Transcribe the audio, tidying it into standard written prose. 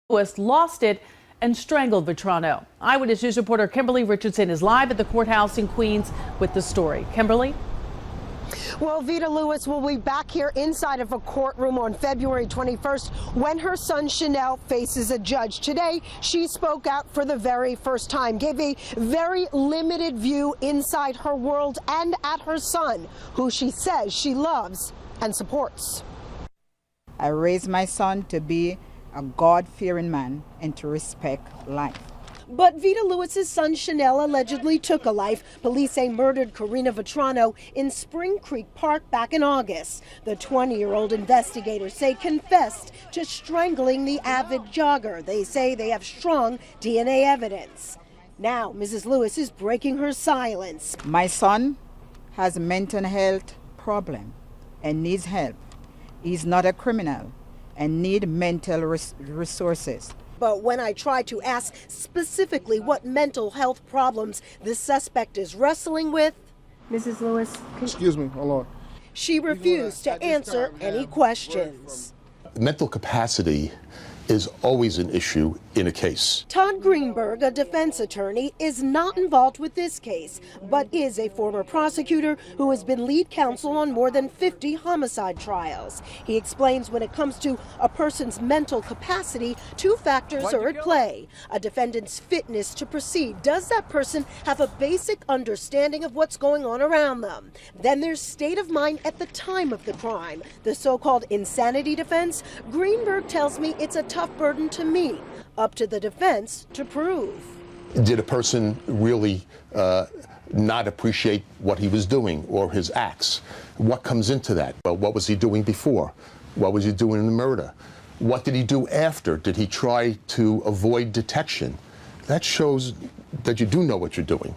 Lewis lost it and strangled Vetrano. Eyewitness News reporter Kimberly Richardson is live at the courthouse in Queens with the story. Kimberly? Well, Vita Lewis will be back here inside of a courtroom on February 21st when her son Chanel faces a judge. Today, she spoke out for the very first time, gave a very limited view inside her world and at her son, who she says she loves and supports. I raised my son to be a God-fearing man and to respect life. But Vita Lewis's son Chanel allegedly took a life. Police say murdered Karina Vetrano in Spring Creek Park back in August. The 20-year-old investigators say confessed to strangling the avid jogger. They say they have strong DNA evidence. Now, Mrs. Lewis is breaking her silence. My son has a mental health problem and needs help. He's not a criminal and need mental resources. But when I tried to ask specifically what mental health problems the suspect is wrestling with, Mrs. Lewis, excuse me, hold on. She refused to answer any questions. Mental capacity is always an issue in a case. Todd Greenberg, a defense attorney, is not involved with this case, but is a former prosecutor who has been lead counsel on more than 50 homicide trials. He explains when it comes to a person's mental capacity, two factors are at play. A defendant's fitness to proceed. Does that person have a basic understanding of what's going on around them? Then there's state of mind at the time of the crime. The so-called insanity defense. Greenberg tells me it's a tough burden to meet, up to the defense to prove. Did a person really not appreciate what he was doing or his acts? What comes into that? Well, what was he doing before? What was he doing in the murder? What did he do after? Did he try to avoid detection? That shows that you do know what you're doing.